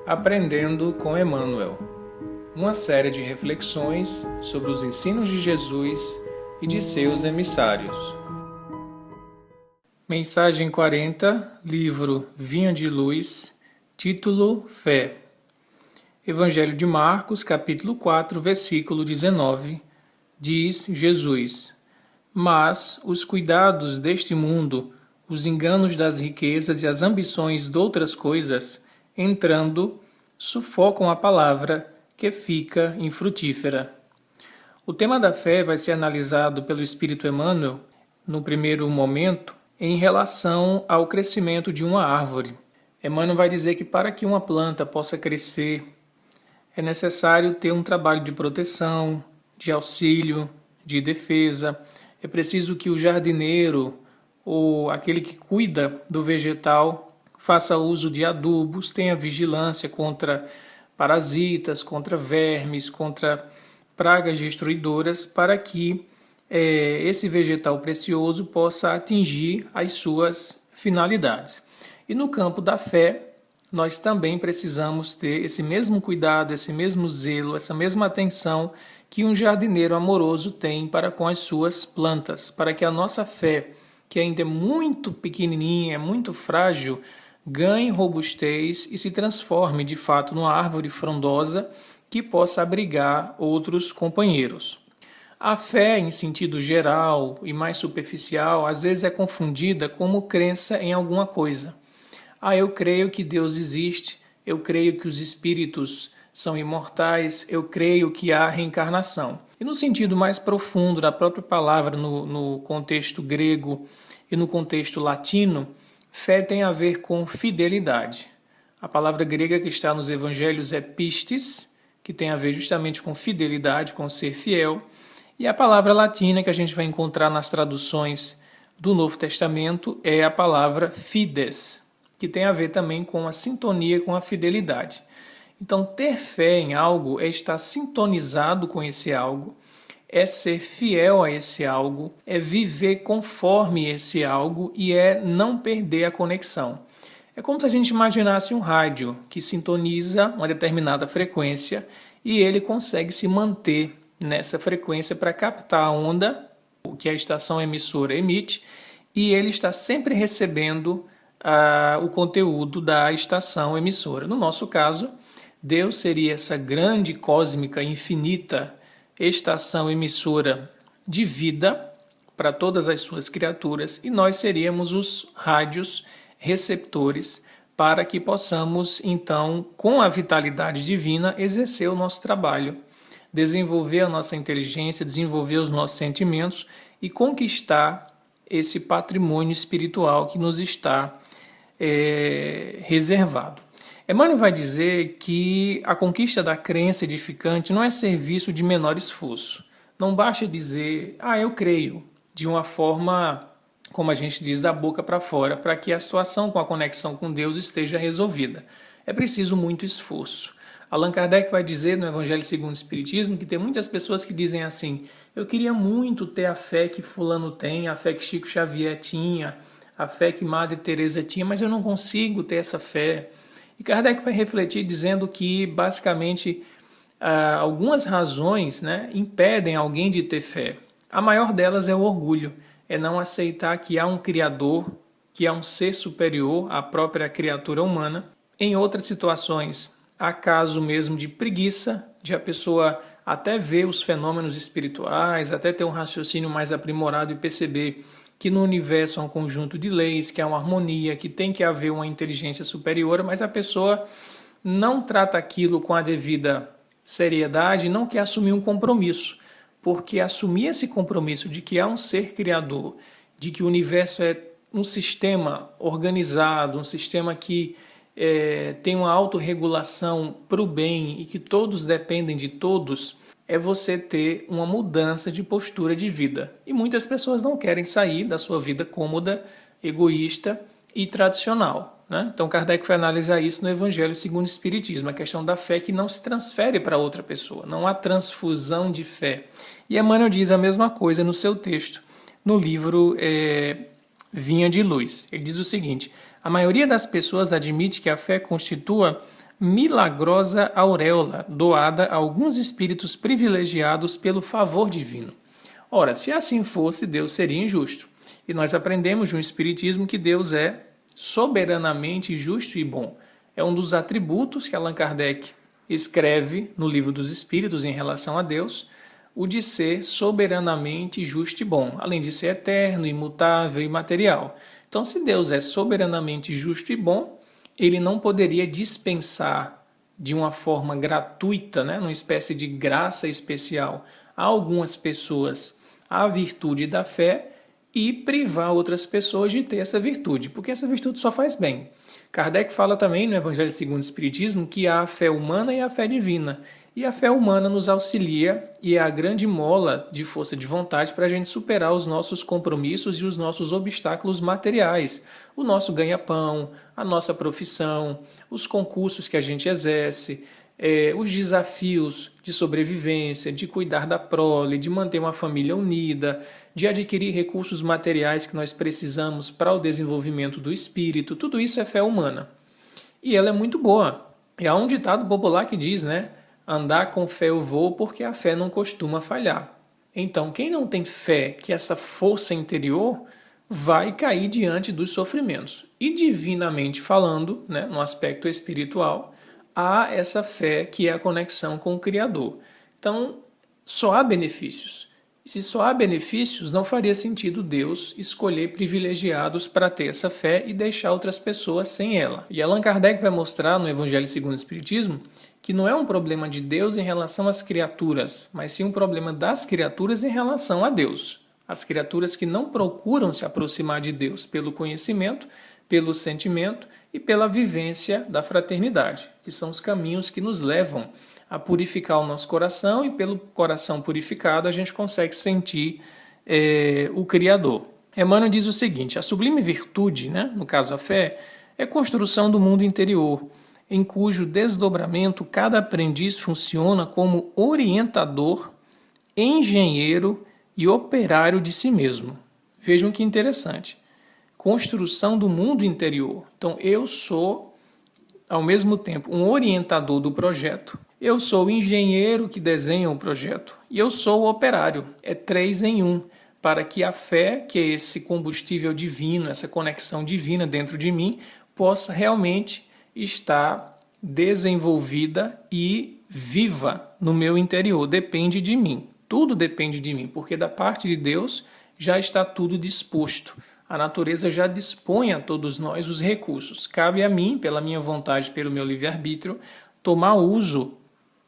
Aprendendo com Emmanuel, uma série de reflexões sobre os ensinos de Jesus e de seus emissários. Mensagem 40, livro Vinho de Luz, título Fé. Evangelho de Marcos, capítulo 4, versículo 19, diz Jesus: Mas os cuidados deste mundo, os enganos das riquezas e as ambições de outras coisas, entrando, sufocam a palavra que fica infrutífera. O tema da fé vai ser analisado pelo Espírito Emmanuel, no primeiro momento, em relação ao crescimento de uma árvore. Emmanuel vai dizer que para que uma planta possa crescer, é necessário ter um trabalho de proteção, de auxílio, de defesa. É preciso que o jardineiro ou aquele que cuida do vegetal faça uso de adubos, tenha vigilância contra parasitas, contra vermes, contra pragas destruidoras, para que esse vegetal precioso possa atingir as suas finalidades. E no campo da fé, nós também precisamos ter esse mesmo cuidado, esse mesmo zelo, essa mesma atenção que um jardineiro amoroso tem para com as suas plantas, para que a nossa fé, que ainda é muito pequenininha, muito frágil, ganhe robustez e se transforme de fato numa árvore frondosa que possa abrigar outros companheiros. A fé, em sentido geral e mais superficial, às vezes é confundida como crença em alguma coisa. Eu creio que Deus existe, eu creio que os espíritos são imortais, eu creio que há reencarnação. E no sentido mais profundo da própria palavra, no contexto grego e no contexto latino, fé tem a ver com fidelidade. A palavra grega que está nos evangelhos é pistis, que tem a ver justamente com fidelidade, com ser fiel. E a palavra latina que a gente vai encontrar nas traduções do Novo Testamento é a palavra fides, que tem a ver também com a sintonia, com a fidelidade. Então, ter fé em algo é estar sintonizado com esse algo, é ser fiel a esse algo, é viver conforme esse algo e é não perder a conexão. É como se a gente imaginasse um rádio que sintoniza uma determinada frequência e ele consegue se manter nessa frequência para captar a onda que a estação emissora emite e ele está sempre recebendo o conteúdo da estação emissora. No nosso caso, Deus seria essa grande, cósmica, infinita estação emissora de vida para todas as suas criaturas e nós seríamos os rádios receptores para que possamos, então, com a vitalidade divina, exercer o nosso trabalho, desenvolver a nossa inteligência, desenvolver os nossos sentimentos e conquistar esse patrimônio espiritual que nos está reservado. Emmanuel vai dizer que a conquista da crença edificante não é serviço de menor esforço. Não basta dizer, eu creio, de uma forma, como a gente diz, da boca para fora, para que a situação com a conexão com Deus esteja resolvida. É preciso muito esforço. Allan Kardec vai dizer no Evangelho segundo o Espiritismo que tem muitas pessoas que dizem assim: eu queria muito ter a fé que fulano tem, a fé que Chico Xavier tinha, a fé que Madre Teresa tinha, mas eu não consigo ter essa fé. E Kardec vai refletir dizendo que, basicamente, algumas razões impedem alguém de ter fé. A maior delas é o orgulho, é não aceitar que há um Criador, que há um ser superior à própria criatura humana. Em outras situações, há caso mesmo de preguiça, de a pessoa até ver os fenômenos espirituais, até ter um raciocínio mais aprimorado e perceber que no universo há um conjunto de leis, que há uma harmonia, que tem que haver uma inteligência superior, mas a pessoa não trata aquilo com a devida seriedade, não quer assumir um compromisso, porque assumir esse compromisso de que há um ser criador, de que o universo é um sistema organizado, um sistema que tem uma autorregulação para o bem e que todos dependem de todos, é você ter uma mudança de postura de vida. E muitas pessoas não querem sair da sua vida cômoda, egoísta e tradicional. Então Kardec vai analisar isso no Evangelho segundo o Espiritismo, a questão da fé que não se transfere para outra pessoa, não há transfusão de fé. E Emmanuel diz a mesma coisa no seu texto, no livro Vinho de Luz. Ele diz o seguinte: a maioria das pessoas admite que a fé constitua milagrosa auréola, doada a alguns espíritos privilegiados pelo favor divino. Ora, se assim fosse, Deus seria injusto. E nós aprendemos no Espiritismo que Deus é soberanamente justo e bom. É um dos atributos que Allan Kardec escreve no Livro dos Espíritos em relação a Deus, o de ser soberanamente justo e bom, além de ser eterno, imutável e imaterial. Então, se Deus é soberanamente justo e bom, ele não poderia dispensar de uma forma gratuita, né, uma espécie de graça especial, a algumas pessoas a virtude da fé e privar outras pessoas de ter essa virtude, porque essa virtude só faz bem. Kardec fala também no Evangelho segundo o Espiritismo que há a fé humana e a fé divina. E a fé humana nos auxilia e é a grande mola de força de vontade para a gente superar os nossos compromissos e os nossos obstáculos materiais. O nosso ganha-pão, a nossa profissão, os concursos que a gente exerce, os desafios de sobrevivência, de cuidar da prole, de manter uma família unida, de adquirir recursos materiais que nós precisamos para o desenvolvimento do espírito. Tudo isso é fé humana. E ela é muito boa. E há um ditado popular que diz, né? Andar com fé eu vou, porque a fé não costuma falhar. Então, quem não tem fé, que essa força interior, vai cair diante dos sofrimentos. E divinamente falando, né, no aspecto espiritual, há essa fé que é a conexão com o Criador. Então, só há benefícios. E se só há benefícios, não faria sentido Deus escolher privilegiados para ter essa fé e deixar outras pessoas sem ela. E Allan Kardec vai mostrar no Evangelho segundo o Espiritismo que não é um problema de Deus em relação às criaturas, mas sim um problema das criaturas em relação a Deus. As criaturas que não procuram se aproximar de Deus pelo conhecimento, pelo sentimento e pela vivência da fraternidade, que são os caminhos que nos levam a purificar o nosso coração, e pelo coração purificado a gente consegue sentir o Criador. Emmanuel diz o seguinte: a sublime virtude, né, no caso a fé, é construção do mundo interior, em cujo desdobramento cada aprendiz funciona como orientador, engenheiro e operário de si mesmo. Vejam que interessante. Construção do mundo interior. Então, eu sou, ao mesmo tempo, um orientador do projeto, eu sou o engenheiro que desenha o projeto e eu sou o operário. É 3 em 1, para que a fé, que é esse combustível divino, essa conexão divina dentro de mim, possa realmente estar desenvolvida e viva no meu interior. Depende de mim. Tudo depende de mim, porque da parte de Deus já está tudo disposto. A natureza já dispõe a todos nós os recursos. Cabe a mim, pela minha vontade, pelo meu livre-arbítrio, tomar uso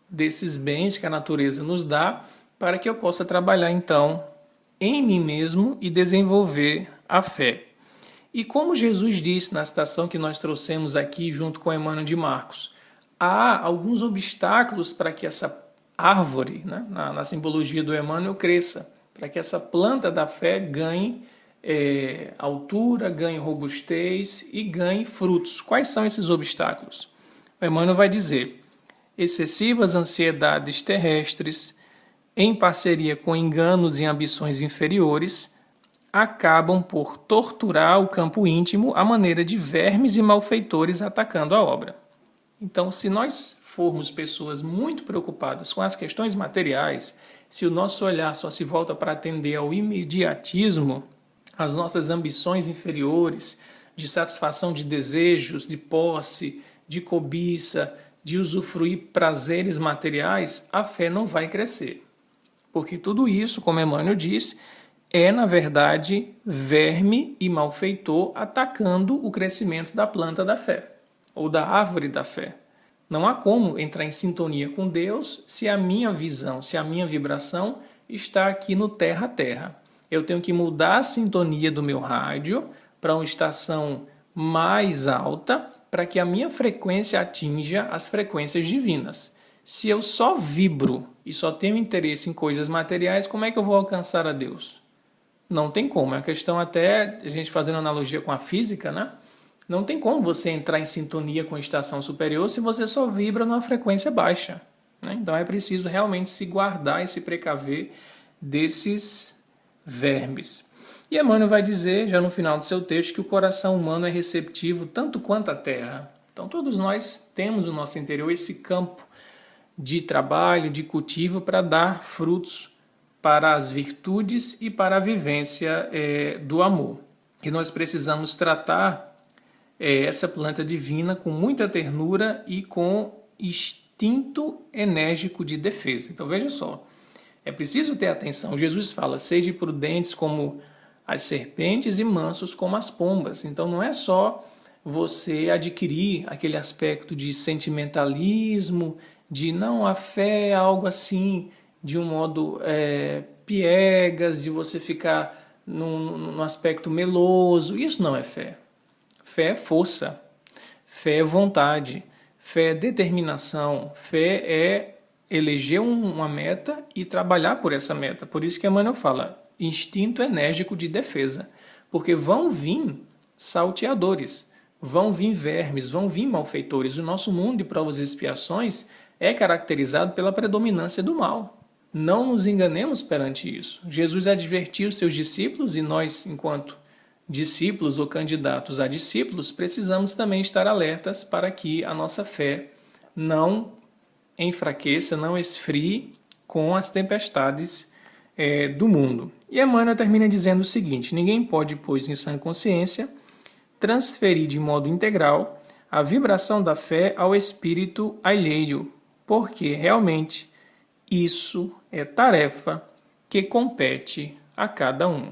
desses bens que a natureza nos dá para que eu possa trabalhar, então, em mim mesmo e desenvolver a fé. E como Jesus disse na citação que nós trouxemos aqui junto com Emmanuel de Marcos, há alguns obstáculos para que essa árvore, né, na simbologia do Emmanuel, cresça, para que essa planta da fé ganhe altura, ganhe robustez e ganhe frutos. Quais são esses obstáculos? O Emmanuel vai dizer: excessivas ansiedades terrestres, em parceria com enganos e ambições inferiores, acabam por torturar o campo íntimo à maneira de vermes e malfeitores atacando a obra. Então, se nós formos pessoas muito preocupadas com as questões materiais, se o nosso olhar só se volta para atender ao imediatismo, as nossas ambições inferiores, de satisfação de desejos, de posse, de cobiça, de usufruir prazeres materiais, a fé não vai crescer. Porque tudo isso, como Emmanuel diz, é, na verdade, verme e malfeitor atacando o crescimento da planta da fé, ou da árvore da fé. Não há como entrar em sintonia com Deus se a minha visão, se a minha vibração está aqui no terra a terra. Eu tenho que mudar a sintonia do meu rádio para uma estação mais alta para que a minha frequência atinja as frequências divinas. Se eu só vibro e só tenho interesse em coisas materiais, como é que eu vou alcançar a Deus? Não tem como. É uma questão até, a gente fazendo analogia com a física, né? Não tem como você entrar em sintonia com a estação superior se você só vibra numa frequência baixa, né? Então é preciso realmente se guardar e se precaver desses vermes. E Emmanuel vai dizer, já no final do seu texto, que o coração humano é receptivo tanto quanto a terra. Então todos nós temos no nosso interior esse campo de trabalho, de cultivo para dar frutos para as virtudes e para a vivência do amor. E nós precisamos tratar essa planta divina com muita ternura e com instinto enérgico de defesa. Então veja só, é preciso ter atenção. Jesus fala, sede prudentes como as serpentes e mansos como as pombas. Então não é só você adquirir aquele aspecto de sentimentalismo, de não, a fé é algo assim, de um modo piegas, de você ficar num aspecto meloso. Isso não é fé. Fé é força, fé é vontade, fé é determinação, fé é eleger uma meta e trabalhar por essa meta. Por isso que Emmanuel fala, instinto enérgico de defesa, porque vão vir salteadores, vão vir vermes, vão vir malfeitores. O nosso mundo de provas e expiações é caracterizado pela predominância do mal. Não nos enganemos perante isso. Jesus advertiu seus discípulos e nós, enquanto discípulos ou candidatos a discípulos, precisamos também estar alertas para que a nossa fé não enfraqueça, não esfrie com as tempestades do mundo. E Emmanuel termina dizendo o seguinte, ninguém pode, pois, em sã consciência, transferir de modo integral a vibração da fé ao espírito alheio, porque realmente isso é tarefa que compete a cada um.